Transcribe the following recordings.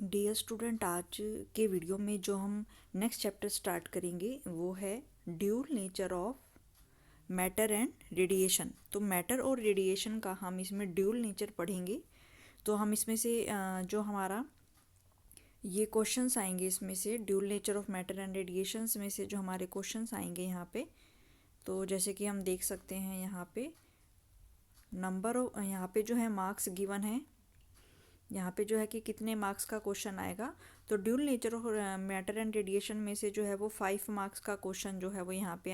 Dear student, आज के video में जो हम नेक्स्ट चैप्टर स्टार्ट करेंगे वो है dual nature of matter and radiation. तो मैटर और रेडिएशन का हम इसमें ड्यूल नेचर पढ़ेंगे। तो हम इसमें से जो हमारा ये क्वेश्चंस आएंगे, इसमें से dual nature of matter and radiations में से जो हमारे क्वेश्चंस आएंगे यहाँ पे, तो जैसे कि हम देख सकते हैं यहाँ पे नंबर ऑफ, यहाँ पे जो है मार्क्स गिवन है, यहाँ पे जो है कि कितने मार्क्स का क्वेश्चन आएगा। तो dual nature of matter and radiation में से जो है वो 5 मार्क्स का क्वेश्चन जो है वो यहाँ पे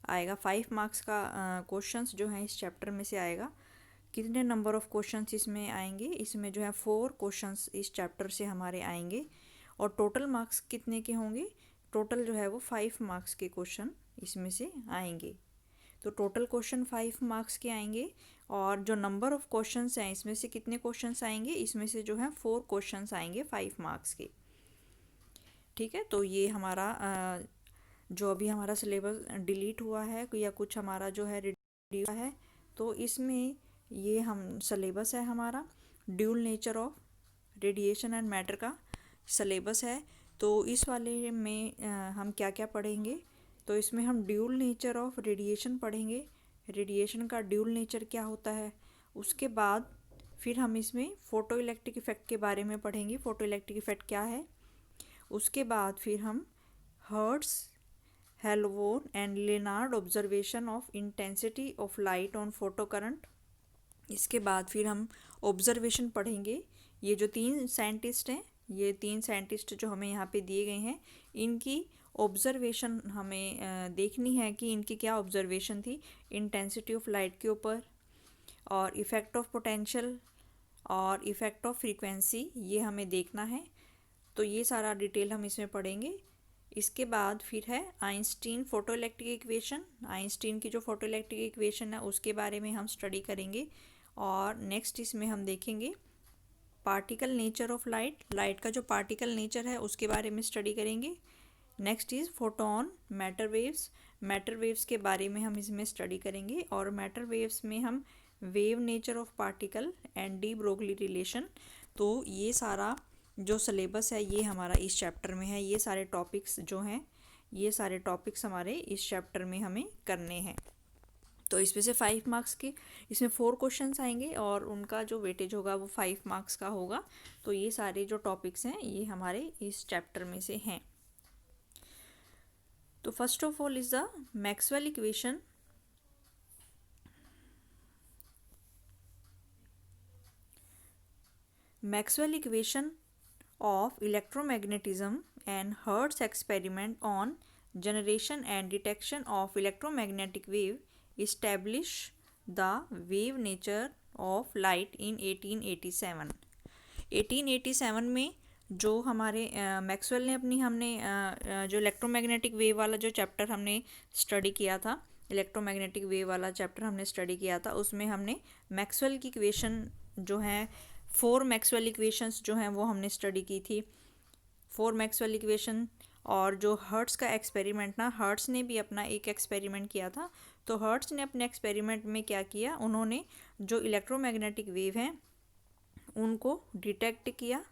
आएगा 5 मार्क्स का क्वेश्चंस जो है इस चैप्टर में से आएगा। कितने नंबर ऑफ क्वेश्चंस इसमें आएंगे? इसमें जो है 4 क्वेश्चंस इस चैप्टर से हमारे आएंगे। और टोटल मार्क्स कितने के होंगे? टोटल जो है वो 5 मार्क्स के क्वेश्चन इसमें से आएंगे। तो टोटल क्वेश्चन 5 मार्क्स के आएंगे। और जो नंबर ऑफ क्वेश्चंस हैं, इसमें से कितने क्वेश्चंस आएंगे? इसमें से जो है 4 क्वेश्चंस आएंगे 5 मार्क्स के। ठीक है, तो ये हमारा जो अभी हमारा सिलेबस डिलीट हुआ है या कुछ हमारा जो है रिड्यूस हुआ है, तो इसमें ये हम सिलेबस है हमारा dual nature of radiation and matter का सिलेबस है। तो इस वाले में हम क्या क्या पढ़ेंगे? तो इसमें हम ड्यूल नेचर ऑफ रेडिएशन पढ़ेंगे, रेडिएशन का ड्यूल नेचर क्या होता है। उसके बाद फिर हम इसमें फोटो इलेक्ट्रिक इफेक्ट के बारे में पढ़ेंगे, फोटो इलेक्ट्रिक इफेक्ट क्या है। उसके बाद फिर हम Hertz, Helmholtz and Lenard observation of intensity of light on photo current. इसके बाद फिर हम ऑब्जर्वेशन पढ़ेंगे। ये जो 3 साइंटिस्ट हैं, ये 3 साइंटिस्ट जो हमें यहाँ पे दिए गए हैं, इनकी ऑब्जर्वेशन हमें देखनी है कि इनकी क्या ऑब्जर्वेशन थी इंटेंसिटी ऑफ लाइट के ऊपर, और इफ़ेक्ट ऑफ पोटेंशियल और इफ़ेक्ट ऑफ फ्रीक्वेंसी, ये हमें देखना है। तो ये सारा डिटेल हम इसमें पढ़ेंगे। इसके बाद फिर है Einstein photo electric equation. Einstein की जो फोटो इलेक्ट्रिक इक्वेशन है उसके बारे में हम स्टडी करेंगे। और नेक्स्ट इसमें हम देखेंगे particle nature of light, light का जो पार्टिकल नेचर है उसके बारे में स्टडी करेंगे। Next is photon, matter waves, matter waves के बारे में हम इसमें स्टडी करेंगे। और मैटर वेव्स में हम wave nature of particle and de Broglie relation. तो ये सारा जो सिलेबस है ये हमारा इस चैप्टर में है। ये सारे टॉपिक्स जो हैं, ये सारे टॉपिक्स हमारे इस चैप्टर में हमें करने हैं। तो इसमें से 5 मार्क्स के, इसमें 4 क्वेश्चंस आएंगे और उनका जो वेटेज होगा वो 5 मार्क्स का होगा। तो ये सारे जो टॉपिक्स हैं ये हमारे इस चैप्टर में से हैं। तो first of all is the Maxwell equation. Maxwell equation of electromagnetism and Hertz experiment on generation and detection of electromagnetic wave establish the wave nature of light in 1887। 1887 में जो हमारे मैक्सवेल ने अपनी हमने जो इलेक्ट्रोमैग्नेटिक वेव वाला जो chapter हमने स्टडी किया था, इलेक्ट्रोमैग्नेटिक वेव वाला चैप्टर हमने स्टडी किया था, उसमें हमने मैक्सवेल की इक्वेशन जो है 4 मैक्सवेल इक्वेशंस जो हैं वो हमने स्टडी की थी, 4 मैक्सवेल इक्वेशन। और जो हर्ट्स का एक्सपेरिमेंट ना, हर्ट्स ने भी अपना एक एक्सपेरिमेंट किया था। तो हर्ट्स ने अपने एक्सपेरिमेंट में क्या किया, उन्होंने जो इलेक्ट्रोमैग्नेटिक वेव हैं उनको डिटेक्ट किया।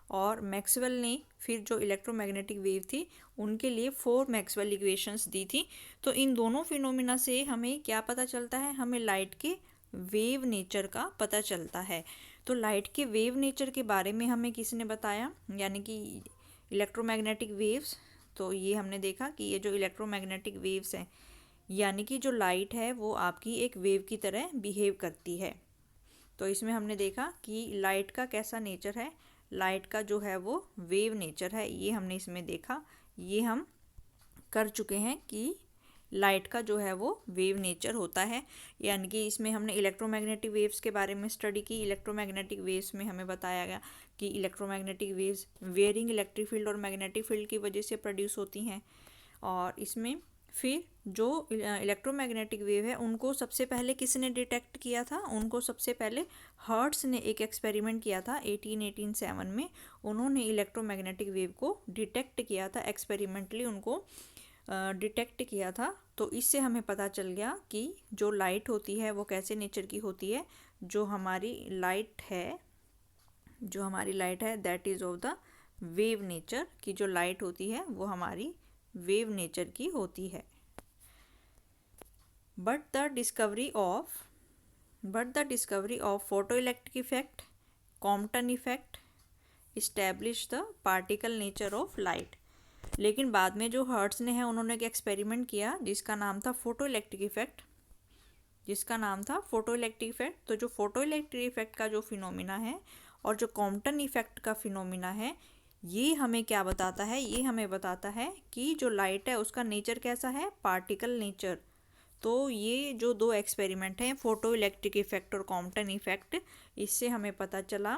और मैक्सवेल ने फिर जो इलेक्ट्रोमैग्नेटिक वेव थी उनके लिए 4 मैक्सवेल इक्वेशंस दी थी। तो इन दोनों फिनोमिना से हमें क्या पता चलता है? हमें लाइट के वेव नेचर का पता चलता है। तो लाइट के वेव नेचर के बारे में हमें किसने बताया, यानी कि इलेक्ट्रोमैग्नेटिक वेव्स। तो ये हमने देखा कि ये जो इलेक्ट्रोमैग्नेटिक वेव्स हैं, यानी कि जो लाइट है वो आपकी एक वेव की तरह बिहेव करती है। तो इसमें हमने देखा कि लाइट का कैसा नेचर है, लाइट का जो है वो वेव नेचर है, ये हमने इसमें देखा। ये हम कर चुके हैं कि लाइट का जो है वो वेव नेचर होता है। यानी कि इसमें हमने इलेक्ट्रोमैग्नेटिक वेव्स के बारे में स्टडी की। इलेक्ट्रोमैग्नेटिक वेव्स में हमें बताया गया कि electromagnetic waves wearing electric field और मैग्नेटिक फील्ड की वजह से प्रोड्यूस होती हैं। और इसमें फिर जो इलेक्ट्रोमैग्नेटिक वेव है उनको सबसे पहले किसने डिटेक्ट किया था? उनको सबसे पहले हर्ट्स ने एक एक्सपेरिमेंट किया था 1887 में। उन्होंने इलेक्ट्रोमैग्नेटिक वेव को डिटेक्ट किया था, एक्सपेरिमेंटली उनको डिटेक्ट किया था। तो इससे हमें पता चल गया कि जो लाइट होती है वो कैसे नेचर की होती है। जो हमारी लाइट है जो हमारी लाइट है that is of the wave nature, की जो लाइट होती है वो हमारी वेव नेचर की होती है। But the discovery of photo electric effect, Compton effect establish the particle nature of light. लेकिन बाद में जो हर्ट्ज ने है उन्होंने एक एक्सपेरिमेंट किया जिसका नाम था फोटो इलेक्ट्रिक इफेक्ट, तो जो फोटो इलेक्ट्रिक इफेक्ट का जो फिनोमिना है और जो कॉम्पटन इफेक्ट का फिनोमिना है, ये हमें क्या बताता है, ये हमें बताता है कि जो लाइट है उसका नेचर कैसा है, पार्टिकल नेचर। तो ये जो दो एक्सपेरिमेंट हैं, फोटो इलेक्ट्रिक इफेक्ट और कॉम्पटन इफेक्ट, इससे हमें पता चला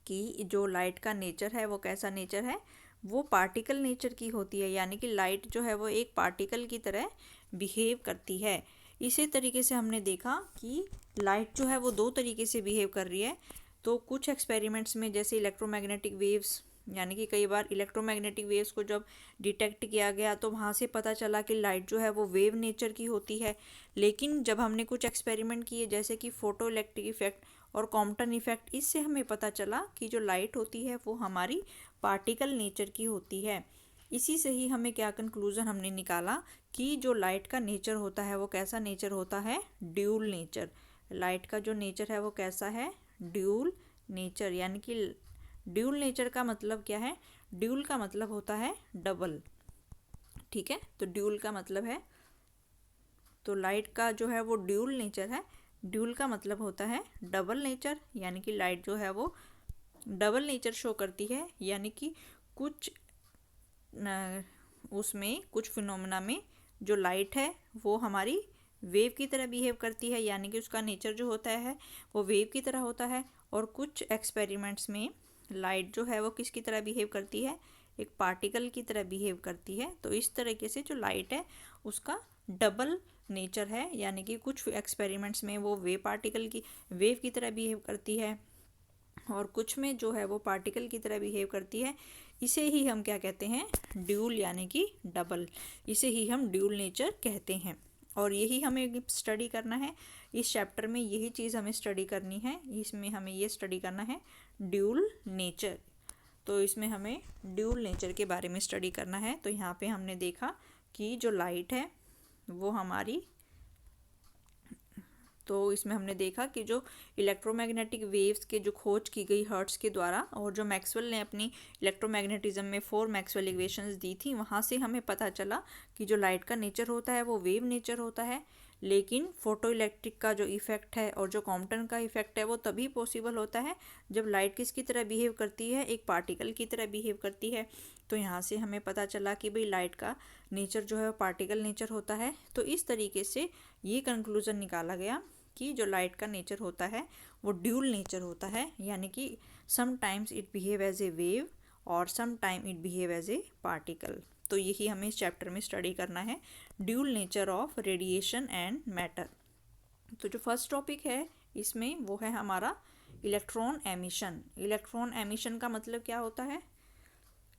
कि जो लाइट का नेचर है वो कैसा नेचर है, वो पार्टिकल नेचर की होती है, यानी कि लाइट जो है वो एक पार्टिकल की तरह बिहेव करती है। इसी तरीके से हमने देखा कि लाइट जो है वो दो तरीके से बिहेव कर रही है। तो कुछ एक्सपेरिमेंट्स में जैसे इलेक्ट्रोमैग्नेटिक वेव्स, यानी कि कई बार इलेक्ट्रोमैग्नेटिक वेव्स को जब डिटेक्ट किया गया तो वहाँ से पता चला कि लाइट जो है वो वेव नेचर की होती है। लेकिन जब हमने कुछ एक्सपेरिमेंट किए जैसे कि फोटो इलेक्ट्रिक इफेक्ट और कॉम्पटन इफेक्ट, इससे हमें पता चला कि जो लाइट होती है वो हमारी पार्टिकल नेचर की होती है। इसी से ही हमें क्या कंक्लूज़न हमने निकाला कि जो लाइट का नेचर होता है वो कैसा नेचर होता है, ड्यूल नेचर। लाइट का जो नेचर है वो कैसा है, ड्यूल नेचर। यानी कि ड्यूल नेचर का मतलब क्या है, ड्यूल का मतलब होता है डबल। ठीक है, तो ड्यूल का मतलब है, तो लाइट का जो है वो ड्यूल नेचर है। ड्यूल का मतलब होता है डबल नेचर, यानी कि लाइट जो है वो डबल नेचर शो करती है, यानी कि कुछ उसमें कुछ फिनोमेना में जो लाइट है वो हमारी वेव की तरह बिहेव करती है, यानी कि उसका नेचर जो होता है वो वेव की तरह होता है। और कुछ एक्सपेरिमेंट्स में लाइट जो है वो किसकी तरह बिहेव करती है, एक पार्टिकल की तरह बिहेव करती है। तो इस तरीके से जो लाइट है उसका डबल नेचर है, यानी कि कुछ एक्सपेरिमेंट्स में वो वेव की तरह बिहेव करती है और कुछ में जो है वो पार्टिकल की तरह बिहेव करती है। इसे ही हम क्या कहते हैं, ड्यूल, यानी कि डबल। इसे ही हम ड्यूल नेचर कहते हैं और यही हमें स्टडी करना है। इस चैप्टर में यही चीज़ हमें स्टडी करनी है, इसमें हमें ये स्टडी करना है ड्यूल नेचर। तो इसमें हमें ड्यूल नेचर के बारे में स्टडी करना है। तो यहाँ पे हमने देखा कि जो लाइट है वो हमारी, तो इसमें हमने देखा कि जो इलेक्ट्रोमैग्नेटिक वेव्स के जो खोज की गई हर्ट्ज के द्वारा और जो मैक्सवेल ने अपनी इलेक्ट्रोमैग्नेटिज्म में 4 मैक्सवेल इक्वेशंस दी थी, वहाँ से हमें पता चला कि जो लाइट का नेचर होता है वो वेव नेचर होता है। लेकिन फोटो इलेक्ट्रिक का जो इफ़ेक्ट है और जो कॉम्पटन का इफ़ेक्ट है वो तभी पॉसिबल होता है जब लाइट किसकी तरह बिहेव करती है, एक पार्टिकल की तरह बिहेव करती है। तो यहाँ से हमें पता चला कि भाई लाइट का नेचर जो है पार्टिकल नेचर होता है। तो इस तरीके से ये कंक्लूज़न निकाला गया कि जो लाइट का नेचर होता है वो ड्यूल नेचर होता है, यानी कि sometimes it behave as a wave और some time it behave as a particle. तो यही हमें इस चैप्टर में स्टडी करना है, dual nature of radiation and matter. तो जो फर्स्ट टॉपिक है इसमें वो है हमारा इलेक्ट्रॉन एमिशन। इलेक्ट्रॉन एमिशन का मतलब क्या होता है,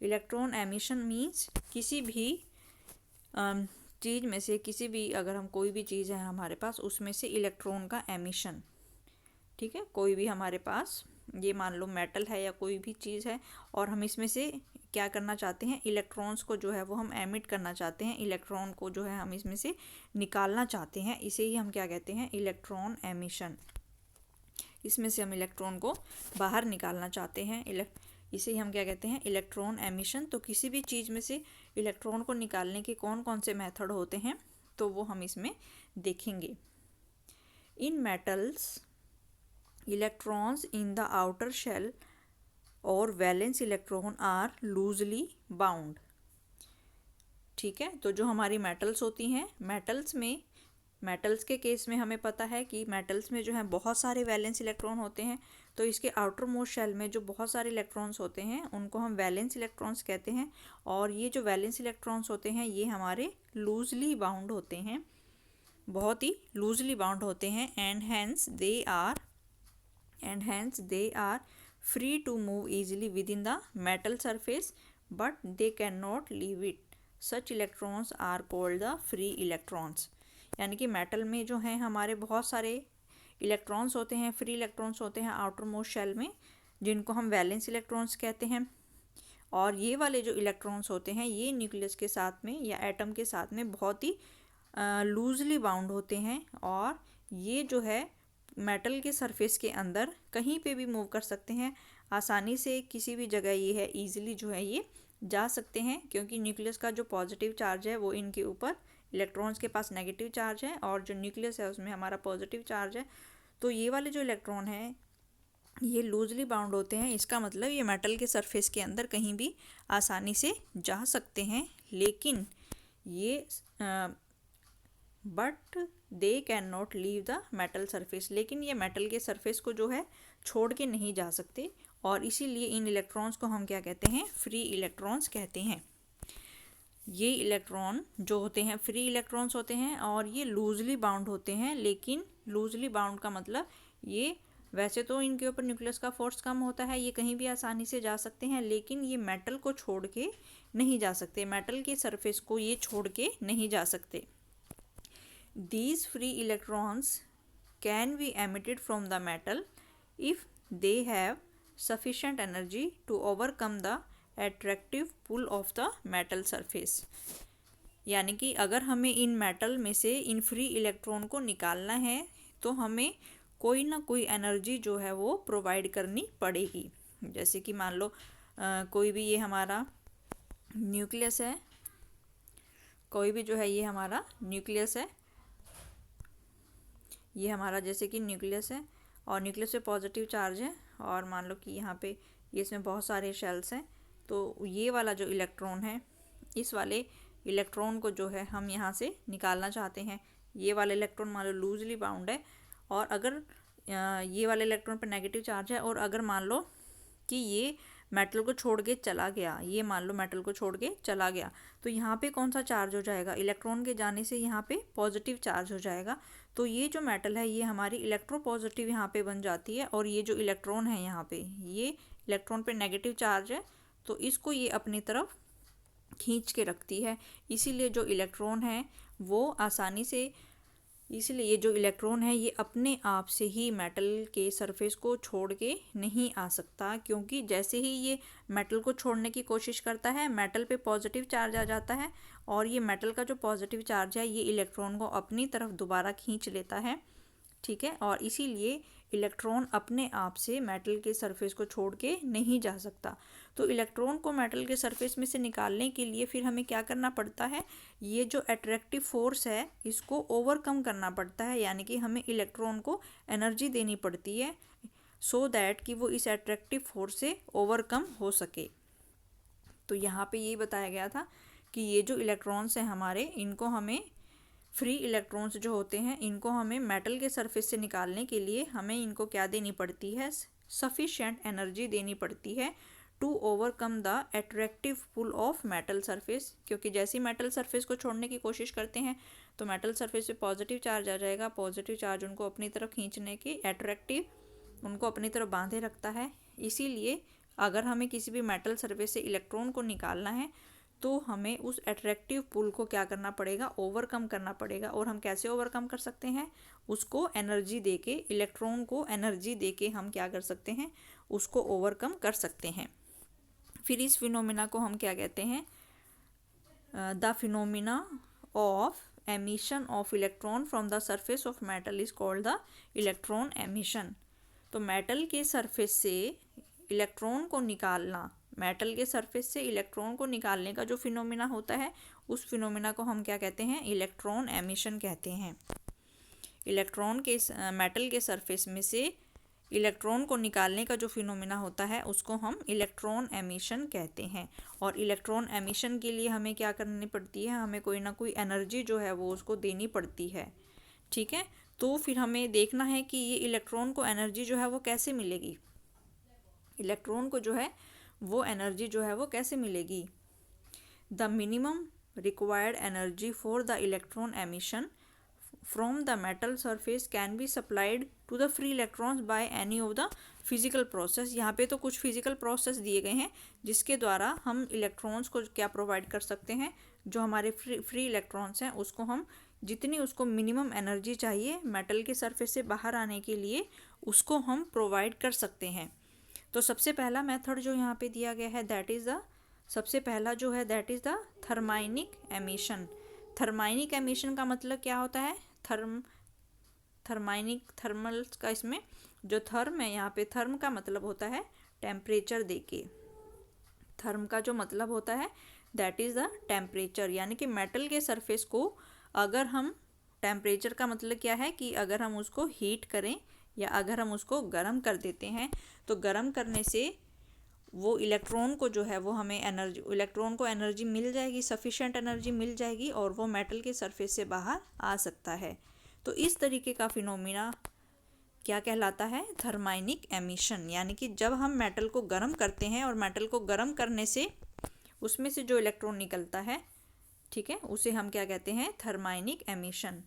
इलेक्ट्रॉन एमिशन मीन्स किसी भी चीज़ में से, किसी भी, अगर हम कोई भी चीज़ है हमारे पास उसमें से इलेक्ट्रॉन का एमिशन। ठीक है, कोई भी हमारे पास, ये मान लो मेटल है या कोई भी चीज़ है और हम इसमें से क्या करना चाहते हैं, इलेक्ट्रॉन्स को जो है वो हम एमिट करना चाहते हैं, इलेक्ट्रॉन को जो है हम इसमें से निकालना चाहते हैं, इसे ही हम क्या कहते हैं, इलेक्ट्रॉन एमिशन। इसमें से हम इलेक्ट्रॉन को बाहर निकालना चाहते हैं, इसे ही हम क्या कहते हैं, इलेक्ट्रॉन एमिशन। तो किसी भी चीज़ में से इलेक्ट्रॉन को निकालने के कौन कौन से मेथड होते हैं तो वो हम इसमें देखेंगे। In metals electrons in the outer shell और valence electron are loosely bound. ठीक है, तो जो हमारी मेटल्स होती हैं, मेटल्स के केस में हमें पता है कि मेटल्स में जो है बहुत सारे वैलेंस इलेक्ट्रॉन होते हैं। तो इसके आउटर मोस्ट शेल में जो बहुत सारे इलेक्ट्रॉन्स होते हैं उनको हम वैलेंस इलेक्ट्रॉन्स कहते हैं। और ये जो वैलेंस इलेक्ट्रॉन्स होते हैं ये हमारे लूजली बाउंड होते हैं, बहुत ही लूजली बाउंड होते हैं। And hence they are free to move easily within the metal surface but they can not leave it. Such electrons are called the free electrons. यानी कि मेटल में जो है हमारे बहुत सारे इलेक्ट्रॉन्स होते हैं, फ्री इलेक्ट्रॉन्स होते हैं आउटर मोस्ट शेल में, जिनको हम वैलेंस इलेक्ट्रॉन्स कहते हैं। और ये वाले जो इलेक्ट्रॉन्स होते हैं ये न्यूक्लियस के साथ में या एटम के साथ में बहुत ही लूजली बाउंड होते हैं, और ये जो है मेटल के सरफेस के अंदर कहीं पे भी मूव कर सकते हैं आसानी से, किसी भी जगह ये है ईजिली जो है ये जा सकते हैं, क्योंकि न्यूक्लियस का जो पॉजिटिव चार्ज है वो इनके ऊपर, इलेक्ट्रॉन्स के पास नेगेटिव चार्ज है और जो न्यूक्लियस है उसमें हमारा पॉजिटिव चार्ज है। तो ये वाले जो इलेक्ट्रॉन हैं ये लूजली बाउंड होते हैं, इसका मतलब ये मेटल के सरफेस के अंदर कहीं भी आसानी से जा सकते हैं, लेकिन ये but they can not leave the metal surface, लेकिन ये मेटल के सरफेस को जो है छोड़ के नहीं जा सकते, और इसीलिए इन इलेक्ट्रॉन्स को हम क्या कहते हैं, फ्री इलेक्ट्रॉन्स कहते हैं। ये इलेक्ट्रॉन जो होते हैं फ्री इलेक्ट्रॉन्स होते हैं और ये लूजली बाउंड होते हैं, लेकिन लूजली बाउंड का मतलब ये वैसे तो इनके ऊपर न्यूक्लियस का फोर्स कम होता है, ये कहीं भी आसानी से जा सकते हैं, लेकिन ये मेटल को छोड़ के नहीं जा सकते, मेटल के सरफेस को ये छोड़ के नहीं जा सकते। These free electrons can be emitted from the metal if they have sufficient energy to overcome the attractive pull of the metal surface। यानी कि अगर हमें इन मेटल में से इन फ्री इलेक्ट्रॉन को निकालना है तो हमें कोई ना कोई एनर्जी जो है वो प्रोवाइड करनी पड़ेगी। जैसे कि मान लो कोई भी ये हमारा न्यूक्लियस है, कोई भी जो है ये हमारा न्यूक्लियस है, ये हमारा जैसे कि न्यूक्लियस है और न्यूक्लियस पे पॉजिटिव चार्ज है, और मान लो कि यहाँ पे ये इसमें बहुत सारे शेल्स हैं, तो ये वाला जो इलेक्ट्रॉन है इस वाले इलेक्ट्रॉन को जो है हम यहाँ से निकालना चाहते हैं। ये वाला इलेक्ट्रॉन मान लो लूजली बाउंड है, और अगर ये वाले इलेक्ट्रॉन पर नेगेटिव चार्ज है, और अगर मान लो कि ये मेटल को छोड़ के चला गया, ये मान लो मेटल को छोड़ के चला गया, तो यहाँ पे कौन सा चार्ज हो जाएगा, इलेक्ट्रॉन के जाने से यहाँ पे पॉजिटिव चार्ज हो जाएगा। तो ये जो मेटल है ये हमारी इलेक्ट्रोपॉजिटिव यहाँ पे बन जाती है, और ये जो इलेक्ट्रॉन है यहाँ पे, ये इलेक्ट्रॉन पे नेगेटिव चार्ज है, तो इसको ये अपनी तरफ खींच के रखती है। इसीलिए जो इलेक्ट्रॉन है वो आसानी से, इसलिए ये जो इलेक्ट्रॉन है ये अपने आप से ही मेटल के सरफेस को छोड़ के नहीं आ सकता, क्योंकि जैसे ही ये मेटल को छोड़ने की कोशिश करता है मेटल पे पॉजिटिव चार्ज आ जाता है, और ये मेटल का जो पॉजिटिव चार्ज है ये इलेक्ट्रॉन को अपनी तरफ दोबारा खींच लेता है, ठीक है। और इसीलिए इलेक्ट्रॉन अपने आप से मेटल के सरफेस को छोड़ के नहीं जा सकता। तो इलेक्ट्रॉन को मेटल के सरफेस में से निकालने के लिए फिर हमें क्या करना पड़ता है, ये जो अट्रैक्टिव फोर्स है इसको ओवरकम करना पड़ता है, यानी कि हमें इलेक्ट्रॉन को एनर्जी देनी पड़ती है सो दैट कि वो इस अट्रैक्टिव फोर्स से ओवरकम हो सके। तो यहाँ पे ये बताया गया था कि ये जो इलेक्ट्रॉन्स हैं हमारे, इनको हमें फ्री इलेक्ट्रॉन्स जो होते हैं इनको हमें मेटल के सरफेस से निकालने के लिए हमें इनको क्या देनी पड़ती है, सफिशिएंट एनर्जी देनी पड़ती है to overcome the attractive pull of metal surface. क्योंकि जैसे ही मेटल सरफेस को छोड़ने की कोशिश करते हैं तो मेटल सरफेस पे पॉजिटिव चार्ज आ जाएगा, पॉजिटिव चार्ज उनको अपनी तरफ खींचने की, अट्रैक्टिव उनको अपनी तरफ बांधे रखता है। इसीलिए अगर हमें किसी भी मेटल सरफेस से इलेक्ट्रॉन को निकालना है तो हमें उस अट्रैक्टिव पुल को क्या करना पड़ेगा, ओवरकम करना पड़ेगा। और हम कैसे ओवरकम कर सकते हैं, उसको एनर्जी देके, इलेक्ट्रॉन को एनर्जी देके हम क्या कर सकते हैं, उसको ओवरकम कर सकते हैं। फिर इस फिनोमिना को हम क्या कहते हैं, the phenomena of emission of electron from the surface of metal is called the electron emission. तो मेटल के सरफेस से इलेक्ट्रॉन को निकालना, मेटल के सरफेस से इलेक्ट्रॉन को निकालने का जो फिनोमिना होता है उस फिनोमिना को हम क्या कहते हैं, इलेक्ट्रॉन एमिशन कहते हैं। इलेक्ट्रॉन के मेटल के सरफेस में से इलेक्ट्रॉन को निकालने का जो फिनोमिना होता है उसको हम इलेक्ट्रॉन एमिशन कहते हैं। और इलेक्ट्रॉन एमिशन के लिए हमें क्या करनी पड़ती है, हमें कोई ना कोई एनर्जी जो है वो उसको देनी पड़ती है, ठीक है। तो फिर हमें देखना है कि ये इलेक्ट्रॉन को एनर्जी जो है वो कैसे मिलेगी, इलेक्ट्रॉन को जो है वो एनर्जी जो है वो कैसे मिलेगी। The minimum required energy for the electron emission from the metal surface can be supplied to the free electrons by any of the physical process। यहाँ पे तो कुछ फिजिकल प्रोसेस दिए गए हैं जिसके द्वारा हम इलेक्ट्रॉन्स को क्या प्रोवाइड कर सकते हैं, जो हमारे फ्री इलेक्ट्रॉन्स हैं उसको हम जितनी उसको मिनिमम एनर्जी चाहिए मेटल के सरफेस से बाहर आने के लिए उसको हम प्रोवाइड कर सकते हैं। तो सबसे पहला मेथड जो यहाँ पे दिया गया है दैट इज़ द, सबसे पहला जो है that is the thermionic emission. Thermionic emission का मतलब क्या होता है? थर्माइनिक, थर्मल का इसमें जो थर्म है, यहाँ पे थर्म का मतलब होता है टेम्परेचर देके। थर्म का जो मतलब होता है दैट इज़ द टेम्परेचर, यानी कि मेटल के सरफेस को अगर हम, टेम्परेचर का मतलब क्या है कि अगर हम उसको हीट करें या अगर हम उसको गर्म कर देते हैं तो गर्म करने से वो इलेक्ट्रॉन को जो है वो हमें एनर्जी, इलेक्ट्रॉन को एनर्जी मिल जाएगी, सफिशिएंट एनर्जी मिल जाएगी और वो मेटल के सरफेस से बाहर आ सकता है। तो इस तरीके का फिनोमिना क्या कहलाता है? Thermionic emission. यानी कि जब हम मेटल को गर्म करते हैं और मेटल को गर्म करने से उसमें से जो इलेक्ट्रॉन निकलता है, ठीक है, उसे हम क्या कहते हैं? Thermionic emission.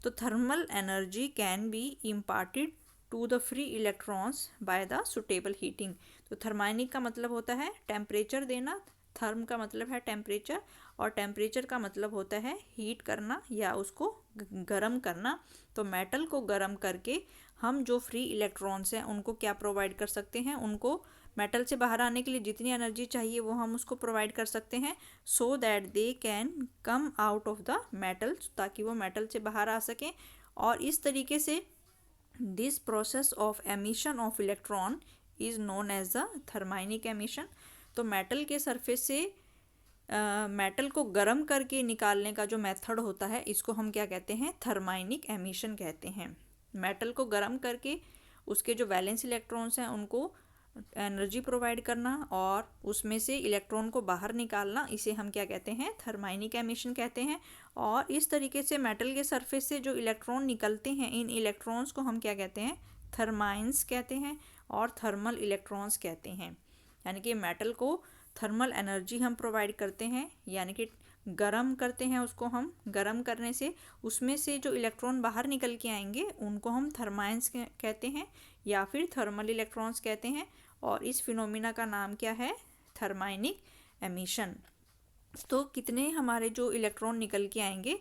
तो thermal energy can be imparted to the free electrons by the suitable heating. तो थर्माइनिक का मतलब होता है टेम्परेचर देना, थर्म का मतलब है टेम्परेचर और टेम्परेचर का मतलब होता है हीट करना या उसको गर्म करना। तो मेटल को गर्म करके हम जो फ्री इलेक्ट्रॉन्स हैं उनको क्या प्रोवाइड कर सकते हैं? उनको मेटल से बाहर आने के लिए जितनी एनर्जी चाहिए वो हम उसको प्रोवाइड कर सकते हैं, so that they can come out of the metal, ताकि वो मेटल से बाहर आ सकें। और इस तरीके से this process of emission of electron is known as the thermionic emission. तो मेटल के सरफेस से मेटल को गर्म करके निकालने का जो मेथड होता है इसको हम क्या कहते हैं? थर्माइनिक एमिशन कहते हैं। मेटल को गर्म करके उसके जो वैलेंस इलेक्ट्रॉन्स हैं उनको एनर्जी प्रोवाइड करना और उसमें से इलेक्ट्रॉन को बाहर निकालना, इसे हम क्या कहते हैं? थर्माइनिक एमिशन कहते हैं। और इस तरीके से मेटल के सरफेस से जो इलेक्ट्रॉन निकलते हैं, इन इलेक्ट्रॉन्स को हम क्या कहते हैं? थर्माइंस कहते हैं और थर्मल इलेक्ट्रॉन्स कहते हैं। यानी कि मेटल को थर्मल एनर्जी हम प्रोवाइड करते हैं, यानी कि गरम करते हैं उसको हम, गरम करने से उसमें से जो इलेक्ट्रॉन बाहर निकल के आएंगे उनको हम थर्माइंस कहते हैं या फिर थर्मल इलेक्ट्रॉन्स कहते हैं। और इस फिनोमिना का नाम क्या है? Thermionic emission. तो कितने हमारे जो इलेक्ट्रॉन निकल के आएंगे,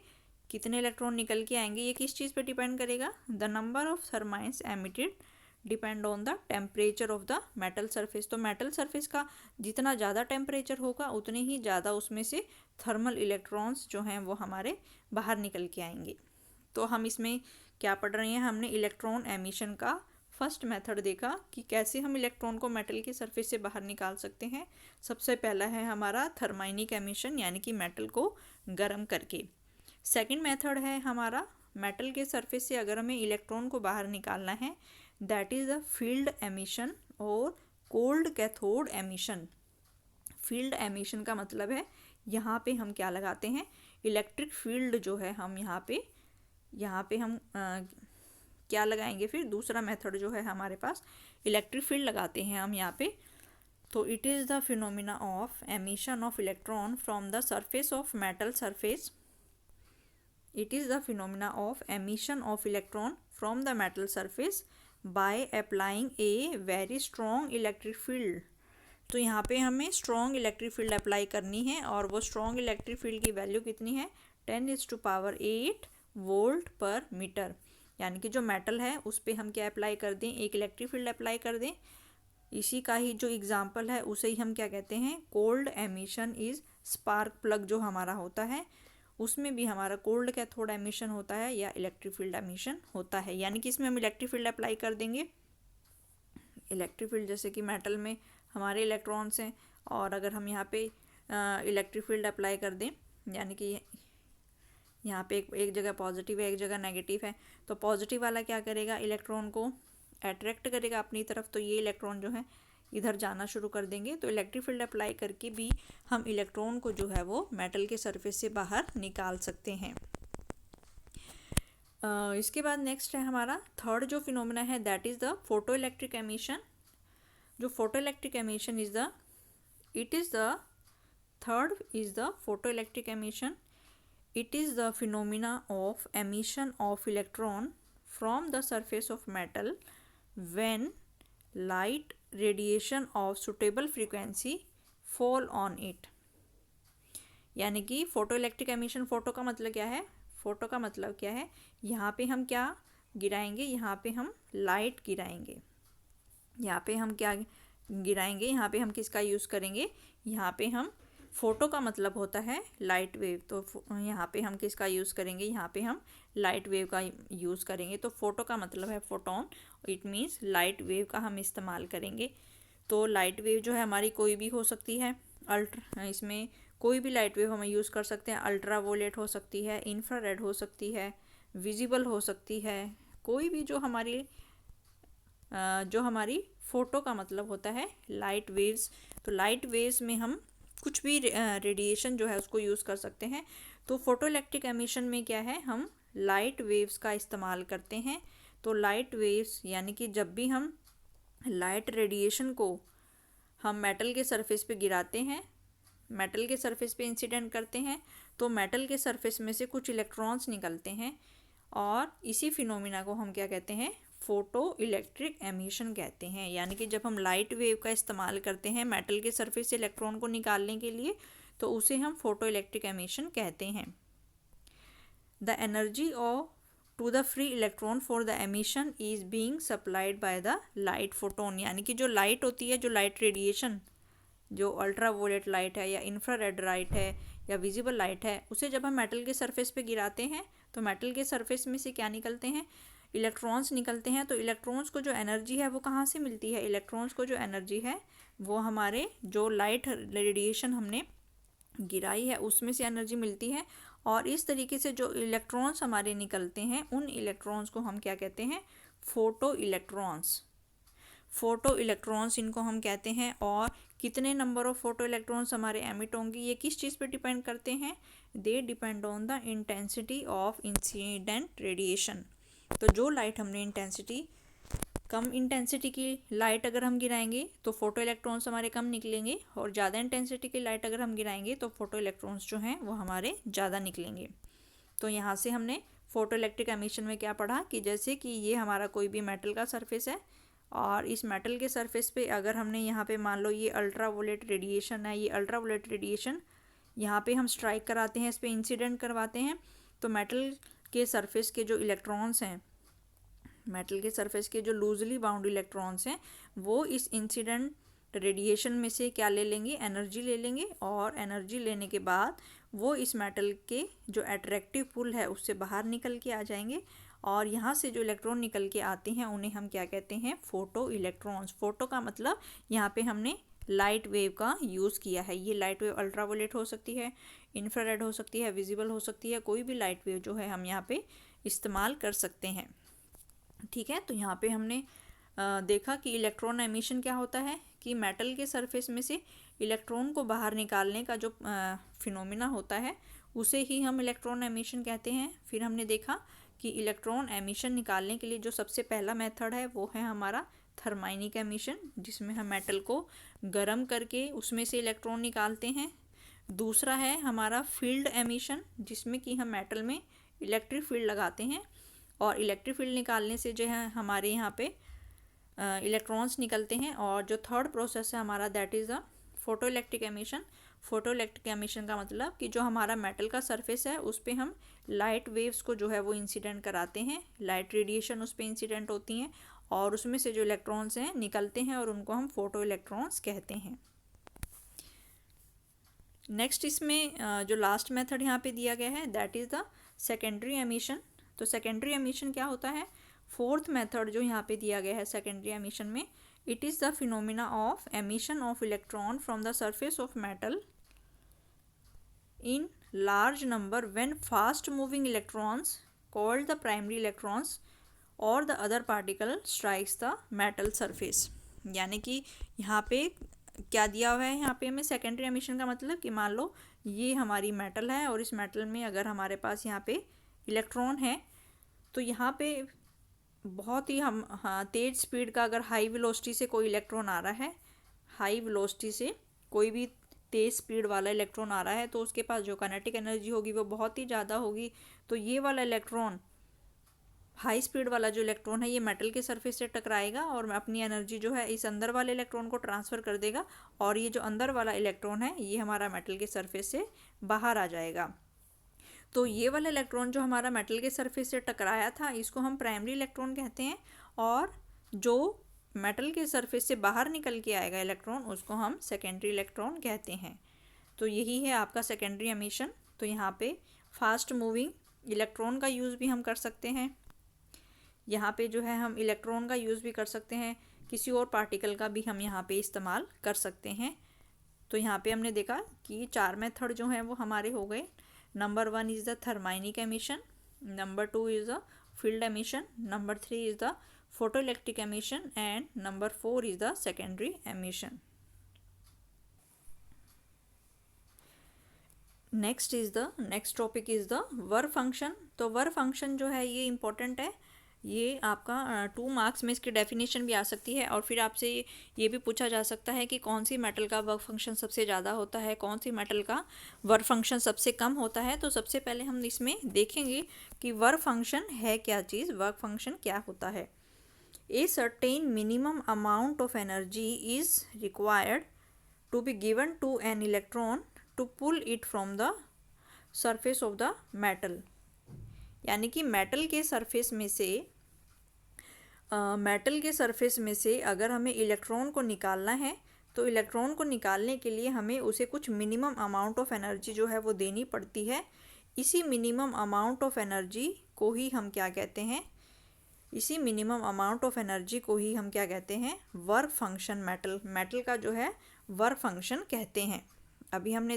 कितने इलेक्ट्रॉन निकल के आएंगे, ये किस चीज़ पे डिपेंड करेगा? The number of thermions emitted depend on the temperature of the metal surface. तो मेटल सरफेस का जितना ज़्यादा टेम्परेचर होगा उतने ही ज़्यादा उसमें से थर्मल इलेक्ट्रॉन्स जो हैं वो हमारे बाहर निकल के आएंगे। तो हम इसमें क्या पढ़ रहे हैं? हमने इलेक्ट्रॉन एमिशन का फर्स्ट मेथड देखा कि कैसे हम इलेक्ट्रॉन को मेटल के सरफेस से बाहर निकाल सकते हैं। सबसे पहला है हमारा थर्माइनिक एमिशन, यानी कि मेटल को गर्म करके। सेकंड मेथड है हमारा मेटल के सरफेस से अगर हमें इलेक्ट्रॉन को बाहर निकालना है, that is the field emission और cold cathode emission. Field emission का मतलब है यहाँ पे हम क्या लगाते हैं? इलेक्ट्रिक फील्ड जो है हम यहाँ पे हम क्या लगाएंगे? फिर दूसरा मेथड जो है हमारे पास, इलेक्ट्रिक फील्ड लगाते हैं हम यहाँ पे। तो it is the phenomena of emission of electron from the surface of metal surface. It is the phenomena of emission of electron from the metal surface by applying a very strong electric field. तो यहाँ पे हमें strong electric field apply करनी है और वो strong electric field की value कितनी है? 10⁸ वोल्ट पर मीटर। यानी कि जो मेटल है उस पर हम क्या अप्लाई कर दें? एक इलेक्ट्रिक फील्ड अप्लाई कर दें। इसी का ही जो एग्जांपल है उसे ही हम क्या कहते हैं? Cold emission is spark plug जो हमारा होता है उसमें भी हमारा कोल्ड कैथोड एमिशन होता है या इलेक्ट्रिक फील्ड एमिशन होता है। यानी कि इसमें हम इलेक्ट्रिक फील्ड अप्लाई कर देंगे। इलेक्ट्रिक फील्ड जैसे कि मेटल में हमारे इलेक्ट्रॉन्स हैं और अगर हम यहाँ पे इलेक्ट्रिक फील्ड अप्लाई कर दें, यानी कि यहाँ पे एक जगह पॉजिटिव है एक जगह नेगेटिव है, तो पॉजिटिव वाला क्या करेगा? इलेक्ट्रॉन को अट्रैक्ट करेगा अपनी तरफ, तो ये इलेक्ट्रॉन जो है इधर जाना शुरू कर देंगे। तो इलेक्ट्रिक फील्ड अप्लाई करके भी हम इलेक्ट्रॉन को जो है वो मेटल के सरफेस से बाहर निकाल सकते हैं। इसके बाद नेक्स्ट है हमारा थर्ड जो फिनोमिना है that is the photoelectric emission. जो photoelectric emission is the third is the photoelectric emission. It is the phenomena of emission of electron from the surface of metal when light radiation of suitable frequency fall on it। यानी कि photo electric emission, photo का मतलब क्या है? Photo का मतलब क्या है? यहाँ पे हम क्या गिराएंगे? यहाँ पे हम लाइट गिराएंगे। यहाँ पे हम क्या गिराएंगे, यहाँ पे हम किसका यूज़ करेंगे, यहाँ पे हम फोटो का मतलब होता है लाइट वेव, तो यहाँ पे हम किसका यूज़ करेंगे, यहाँ पे हम लाइट वेव का यूज़ करेंगे। तो फोटो का मतलब है photon, it means light wave का हम इस्तेमाल करेंगे। तो लाइट वेव जो है हमारी कोई भी हो सकती है, इसमें कोई भी लाइट वेव हम यूज़ कर सकते हैं। अल्ट्रा वोलेट हो सकती है, इंफ्रारेड हो सकती है, विजिबल हो सकती है, कोई भी जो हमारी फ़ोटो का मतलब होता है लाइट वेव्स। तो लाइट वेव्स में हम कुछ भी रेडिएशन जो है उसको यूज़ कर सकते हैं। तो फोटो इलेक्ट्रिक एमिशन में क्या है, हम लाइट वेव्स का इस्तेमाल करते हैं। तो लाइट वेव्स यानी कि जब भी हम लाइट रेडिएशन को हम मेटल के सरफेस पे गिराते हैं, मेटल के सरफेस पे इंसिडेंट करते हैं, तो मेटल के सरफेस में से कुछ इलेक्ट्रॉन्स निकलते हैं और इसी फिनोमिना को हम क्या कहते हैं, फोटो इलेक्ट्रिक एमिशन कहते हैं। यानी कि जब हम लाइट वेव का इस्तेमाल करते हैं मेटल के सरफेस से इलेक्ट्रॉन को निकालने के लिए, तो उसे हम फोटो इलेक्ट्रिक एमिशन कहते हैं। The energy of to the free electron for the emission is being supplied by the light photon. यानी कि जो लाइट होती है, जो लाइट रेडिएशन, जो अल्ट्रा वोलेट लाइट है या इंफ्रारेड लाइट है या विजिबल लाइट है, उसे जब हम मेटल के सरफेस पे गिराते हैं तो मेटल के सरफेस में से क्या निकलते हैं, इलेक्ट्रॉन्स निकलते हैं। तो इलेक्ट्रॉन्स को जो एनर्जी है वो कहाँ से मिलती है, इलेक्ट्रॉन्स को जो एनर्जी है वो हमारे जो लाइट रेडिएशन हमने गिराई है उसमें से एनर्जी मिलती है। और इस तरीके से जो इलेक्ट्रॉन्स हमारे निकलते हैं उन इलेक्ट्रॉन्स को हम क्या कहते हैं, फोटो इलेक्ट्रॉन्स। फोटो इलेक्ट्रॉन्स इनको हम कहते हैं। और कितने नंबर ऑफ फोटो इलेक्ट्रॉन्स हमारे एमिट होंगे, ये किस चीज़ पे डिपेंड करते हैं, they depend on the intensity of incident radiation. तो जो लाइट हमने कम इंटेंसिटी की लाइट अगर हम गिराएंगे तो फोटो इलेक्ट्रॉन्स हमारे कम निकलेंगे, और ज़्यादा इंटेंसिटी की लाइट अगर हम गिराएंगे तो फोटो इलेक्ट्रॉन्स जो हैं वो हमारे ज़्यादा निकलेंगे। तो यहाँ से हमने फोटो इलेक्ट्रिक एमिशन में क्या पढ़ा कि जैसे कि ये हमारा कोई भी मेटल का सरफेस है और इस मेटल के सरफेस पे अगर हमने यहाँ पे मान लो ये अल्ट्रा वोलेट रेडिएशन है, ये अल्ट्रा वोलेट रेडिएशन यहाँ पे हम स्ट्राइक कराते हैं, इस पर इंसिडेंट करवाते हैं, तो मेटल के सरफेस के जो इलेक्ट्रॉन्स हैं, मेटल के सरफेस के जो लूजली बाउंड इलेक्ट्रॉन्स हैं, वो इस इंसिडेंट रेडिएशन में से क्या ले लेंगे, एनर्जी ले लेंगे। और एनर्जी लेने के बाद वो इस मेटल के जो अट्रैक्टिव पुल है उससे बाहर निकल के आ जाएंगे, और यहाँ से जो इलेक्ट्रॉन निकल के आते हैं उन्हें हम क्या कहते हैं, फोटो इलेक्ट्रॉन्स। फोटो का मतलब यहाँ पे हमने लाइट वेव का यूज़ किया है। ये लाइट वेव अल्ट्रावोलेट हो सकती है, इंफ्रारेड हो सकती है, विजिबल हो सकती है, कोई भी लाइट वेव जो है हम यहाँ पे इस्तेमाल कर सकते हैं। ठीक है, तो यहाँ पे हमने देखा कि इलेक्ट्रॉन एमिशन क्या होता है कि मेटल के सरफेस में से इलेक्ट्रॉन को बाहर निकालने का जो फिनोमिना होता है उसे ही हम इलेक्ट्रॉन एमिशन कहते हैं। फिर हमने देखा कि इलेक्ट्रॉन एमिशन निकालने के लिए जो सबसे पहला मेथड है वो है हमारा थर्माइनिक एमिशन, जिसमें हम मेटल को गर्म करके उसमें से इलेक्ट्रॉन निकालते हैं। दूसरा है हमारा फील्ड एमिशन, जिसमें कि हम मेटल में इलेक्ट्रिक फील्ड लगाते हैं और इलेक्ट्रिक फील्ड निकालने से जो है हमारे यहाँ पे इलेक्ट्रॉन्स निकलते हैं। और जो थर्ड प्रोसेस है हमारा that is a photo electric emission. Photo electric emission का मतलब कि जो हमारा मेटल का सरफेस है उस पर हम लाइट वेव्स को जो है वो इंसिडेंट कराते हैं, लाइट रेडिएशन उस पर इंसिडेंट होती हैं और उसमें से जो इलेक्ट्रॉन्स हैं निकलते हैं और उनको हम फोटो इलेक्ट्रॉन्स कहते हैं। नेक्स्ट इसमें जो लास्ट मेथड यहाँ पे दिया गया है that is the secondary emission. तो सेकेंडरी एमिशन क्या होता है, फोर्थ मेथड जो यहाँ पे दिया गया है सेकेंडरी एमिशन में, it is the phenomena of emission of electron from the surface of metal in large number when fast moving electrons called the primary electrons or the other particle strikes the metal surface। यानी कि यहाँ पे क्या दिया हुआ है, यहाँ पे हमें सेकेंडरी एमिशन का मतलब कि मान लो ये हमारी मेटल है और इस मेटल में अगर हमारे पास यहाँ पे इलेक्ट्रॉन है तो यहाँ पे बहुत ही तेज़ स्पीड का अगर हाई वेलोसिटी से कोई इलेक्ट्रॉन आ रहा है, हाई वेलोसिटी से कोई भी तेज़ स्पीड वाला इलेक्ट्रॉन आ रहा है तो उसके पास जो काइनेटिक एनर्जी होगी वो बहुत ही ज़्यादा होगी। तो ये वाला इलेक्ट्रॉन, हाई स्पीड वाला जो इलेक्ट्रॉन है, ये मेटल के सरफेस से टकराएगा और अपनी एनर्जी जो है इस अंदर वाले इलेक्ट्रॉन को ट्रांसफ़र कर देगा और ये जो अंदर वाला इलेक्ट्रॉन है ये हमारा मेटल के सरफेस से बाहर आ जाएगा। तो ये वाला इलेक्ट्रॉन जो हमारा मेटल के सरफेस से टकराया था इसको हम प्राइमरी इलेक्ट्रॉन कहते हैं, और जो मेटल के सरफेस से बाहर निकल के आएगा इलेक्ट्रॉन, उसको हम सेकेंडरी इलेक्ट्रॉन कहते हैं। तो यही है आपका सेकेंडरी एमिशन। तो यहाँ पे फास्ट मूविंग इलेक्ट्रॉन का यूज़ भी हम कर सकते हैं। यहाँ पे जो है हम इलेक्ट्रॉन का यूज़ भी कर सकते हैं, किसी और पार्टिकल का भी हम यहाँ पे इस्तेमाल कर सकते हैं। तो यहाँ पे हमने देखा कि 4 मेथड जो हैं वो हमारे हो गए। Number 1 is the thermionic emission, number 2 is the field emission, number 3 is the photoelectric emission, and number 4 is the secondary emission. next topic is the work function. तो वर्क फंक्शन जो है ये इम्पोर्टेंट है, ये आपका 2 मार्क्स में इसकी definition भी आ सकती है, और फिर आपसे ये भी पूछा जा सकता है कि कौन सी मेटल का वर्क फंक्शन सबसे ज़्यादा होता है, कौन सी मेटल का वर्क फंक्शन सबसे कम होता है। तो सबसे पहले हम इसमें देखेंगे कि वर्क फंक्शन है क्या चीज़, वर्क फंक्शन क्या होता है। A certain minimum amount of energy is required to be given to an electron to pull it from the surface of the metal। यानी कि मेटल के सरफेस में से अगर हमें इलेक्ट्रॉन को निकालना है, तो इलेक्ट्रॉन को निकालने के लिए हमें उसे कुछ मिनिमम अमाउंट ऑफ एनर्जी जो है वो देनी पड़ती है। इसी मिनिमम अमाउंट ऑफ एनर्जी को ही हम क्या कहते हैं, इसी मिनिमम अमाउंट ऑफ एनर्जी को ही हम क्या कहते हैं, वर्क फंक्शन मेटल का जो है वर्क फंक्शन कहते हैं। अभी हमने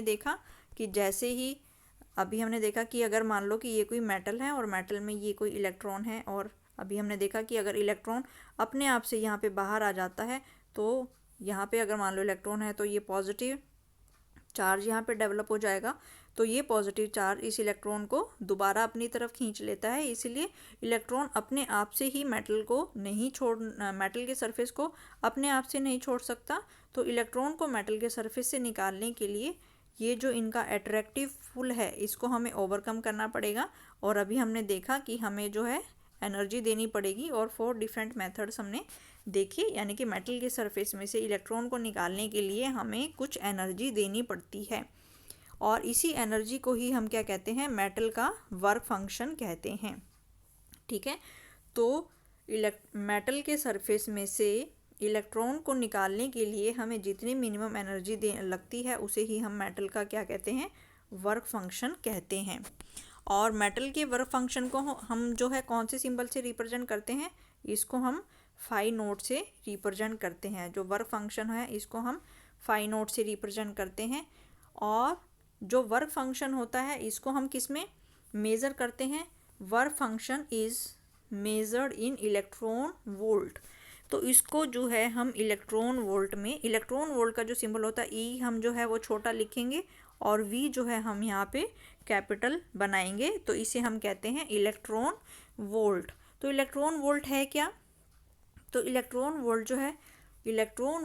देखा कि अगर मान लो कि ये कोई मेटल है और मेटल में ये कोई इलेक्ट्रॉन है, और अभी हमने देखा कि अगर इलेक्ट्रॉन अपने आप से यहाँ पे बाहर आ जाता है, तो यहाँ पे अगर मान लो इलेक्ट्रॉन है तो ये पॉजिटिव चार्ज यहाँ पे डेवलप हो जाएगा। तो ये पॉजिटिव चार्ज इस इलेक्ट्रॉन को दोबारा अपनी तरफ खींच लेता है, इसलिए इलेक्ट्रॉन अपने आप से ही मेटल के सरफेस को अपने आप से नहीं छोड़ सकता। तो इलेक्ट्रॉन को मेटल के सरफेस से निकालने के लिए ये जो इनका अट्रैक्टिव पुल है, इसको हमें ओवरकम करना पड़ेगा। और अभी हमने देखा कि हमें जो है एनर्जी देनी पड़ेगी, और 4 डिफरेंट मेथड्स हमने देखे। यानी कि मेटल के सरफेस में से इलेक्ट्रॉन को निकालने के लिए हमें कुछ एनर्जी देनी पड़ती है, और इसी एनर्जी को ही हम क्या कहते हैं, मेटल का वर्क फंक्शन कहते हैं। ठीक है, तो मेटल के सरफेस में से इलेक्ट्रॉन को निकालने के लिए हमें जितनी मिनिमम एनर्जी लगती है, उसे ही हम मेटल का क्या कहते हैं, वर्क फंक्शन कहते हैं। और मेटल के वर्क फंक्शन को हम जो है कौन से सिंबल से रिप्रेजेंट करते हैं, इसको हम फाई नोट से रिप्रेजेंट करते हैं। जो वर्क फंक्शन है इसको हम फाई नोट से रिप्रेजेंट करते हैं। और जो वर्क फंक्शन होता है इसको हम किस में मेज़र करते हैं, work function is measured in electron volt. तो इसको जो है हम इलेक्ट्रॉन वोल्ट का जो सिंबल होता है ई हम जो है वो छोटा लिखेंगे, और वी जो है हम यहाँ पे कैपिटल बनाएंगे। तो इसे हम कहते हैं इलेक्ट्रॉन वोल्ट। तो इलेक्ट्रॉन वोल्ट है क्या, तो इलेक्ट्रॉन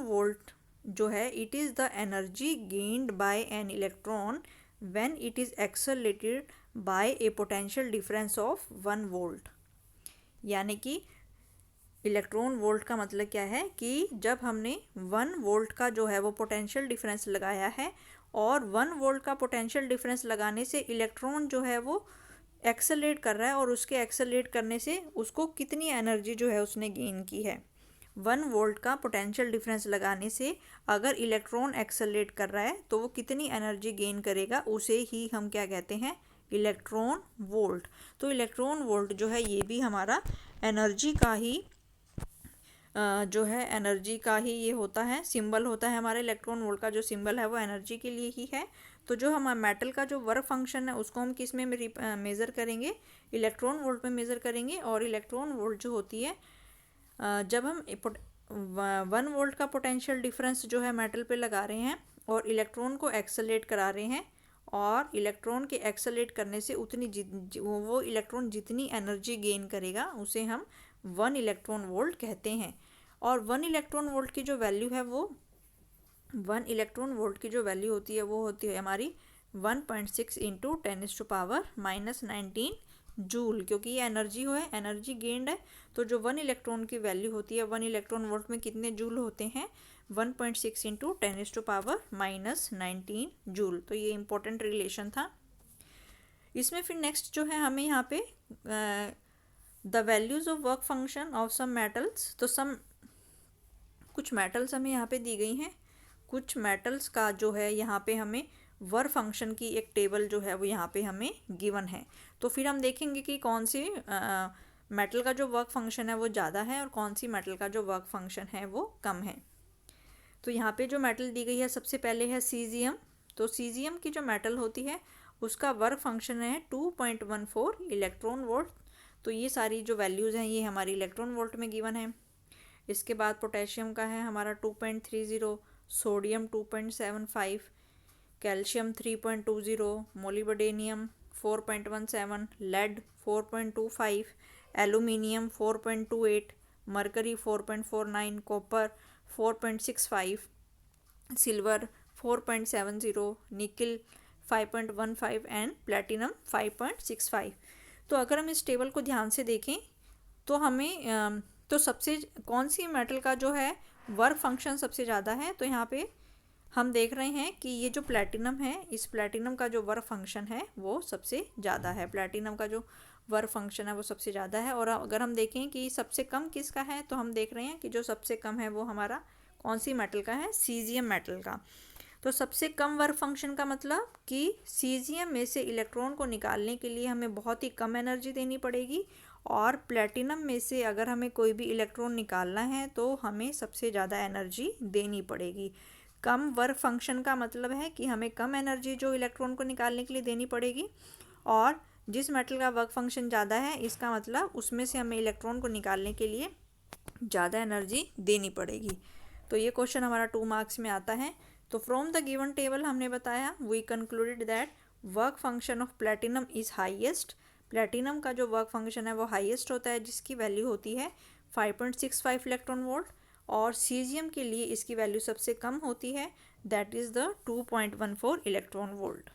वोल्ट जो है it is the energy gained by an electron when it is accelerated by a potential difference of 1 volt. यानी कि इलेक्ट्रॉन वोल्ट का मतलब क्या है कि जब हमने 1 वोल्ट का जो है वो पोटेंशियल डिफरेंस लगाया है, और 1 वोल्ट का पोटेंशियल डिफरेंस लगाने से इलेक्ट्रॉन जो है वो एक्सेलरेट कर रहा है, और उसके एक्सेलरेट करने से उसको कितनी एनर्जी जो है उसने गेन की है। 1 वोल्ट का पोटेंशियल डिफरेंस लगाने से अगर इलेक्ट्रॉन एक्सेलरेट कर रहा है तो वो कितनी एनर्जी गेन करेगा, उसे ही हम क्या कहते हैं, इलेक्ट्रॉन वोल्ट। तो इलेक्ट्रॉन वोल्ट जो है ये भी हमारा एनर्जी का ही ये होता है, सिंबल होता है। हमारे इलेक्ट्रॉन वोल्ट का जो सिंबल है वो एनर्जी के लिए ही है। तो जो हमारा मेटल का जो वर्क फंक्शन है उसको हम किस में मेज़र करेंगे, इलेक्ट्रॉन वोल्ट में मेज़र करेंगे। और इलेक्ट्रॉन वोल्ट जो होती है, जब हम 1 वोल्ट का पोटेंशियल डिफरेंस जो है मेटल पे लगा रहे हैं और इलेक्ट्रॉन को एक्सेलरेट करा रहे हैं, और इलेक्ट्रॉन के एक्सेलरेट करने से वो इलेक्ट्रॉन जितनी एनर्जी गेन करेगा उसे हम 1 इलेक्ट्रॉन वोल्ट कहते हैं। और 1 इलेक्ट्रॉन वोल्ट की जो वैल्यू है वो 1 इलेक्ट्रॉन वोल्ट की जो वैल्यू होती है वो होती है हमारी 1.6 इंटू 10⁻⁻19 जूल, क्योंकि ये एनर्जी गेंड है। तो जो 1 इलेक्ट्रॉन की वैल्यू होती है, 1 इलेक्ट्रॉन वोल्ट में कितने जूल होते हैं, 1.6 इंटू 10⁻⁻19 जूल। तो ये इंपॉर्टेंट रिलेशन था। इसमें फिर नेक्स्ट जो है हमें यहाँ पे the values of work function of some metals. तो कुछ मेटल्स हमें यहाँ पे दी गई हैं, कुछ मेटल्स का जो है यहाँ पे हमें वर्क फंक्शन की एक टेबल जो है वो यहाँ पे हमें गिवन है। तो फिर हम देखेंगे कि कौन सी मेटल का जो वर्क फंक्शन है वो ज़्यादा है और कौन सी मेटल का जो वर्क फंक्शन है वो कम है। तो यहाँ पे जो मेटल दी गई है सबसे पहले है सीजियम। तो सीजियम की जो मेटल होती है उसका वर्क फंक्शन है 2.14 इलेक्ट्रॉन वोल्ट। तो ये सारी जो वैल्यूज़ हैं ये हमारी इलेक्ट्रॉन वोल्ट में गिवन है। इसके बाद पोटेशियम का है हमारा 2.30, sodium 2.75, calcium 3.20, molybdenum 4.17, lead 4.25, aluminium 4.28, mercury 4.49, copper 4.65, silver 4.70, nickel 5.15 and platinum 5.65। तो अगर हम इस टेबल को ध्यान से देखें तो हमें तो सबसे कौन सी मेटल का जो है वर्क फंक्शन सबसे ज़्यादा है, तो यहाँ पे हम देख रहे हैं कि ये जो प्लैटिनम है, इस प्लैटिनम का जो वर्क फंक्शन है वो सबसे ज़्यादा है। प्लैटिनम का जो वर्क फंक्शन है वो सबसे ज़्यादा है। और अगर हम देखें कि सबसे कम किसका है, तो हम देख रहे हैं कि जो सबसे कम है वो हमारा कौन सी मेटल का है, सीजियम मेटल का। तो सबसे कम वर्क फंक्शन का मतलब कि सीजियम में से इलेक्ट्रॉन को निकालने के लिए हमें बहुत ही कम एनर्जी देनी पड़ेगी, और प्लेटिनम में से अगर हमें कोई भी इलेक्ट्रॉन निकालना है तो हमें सबसे ज़्यादा एनर्जी देनी पड़ेगी। कम वर्क फंक्शन का मतलब है कि हमें कम एनर्जी जो इलेक्ट्रॉन को निकालने के लिए देनी पड़ेगी, और जिस मेटल का वर्क फंक्शन ज़्यादा है इसका मतलब उसमें से हमें इलेक्ट्रॉन को निकालने के लिए ज़्यादा एनर्जी देनी पड़ेगी। तो ये क्वेश्चन हमारा 2 मार्क्स में आता है। तो फ्रॉम द गिवन टेबल हमने बताया we concluded that work function of platinum is highest. Platinum का जो वर्क फंक्शन है वो हाईएस्ट होता है, जिसकी वैल्यू होती है 5.65 इलेक्ट्रॉन वोल्ट, और सीजियम के लिए इसकी वैल्यू सबसे कम होती है, that is the 2.14 electron volt.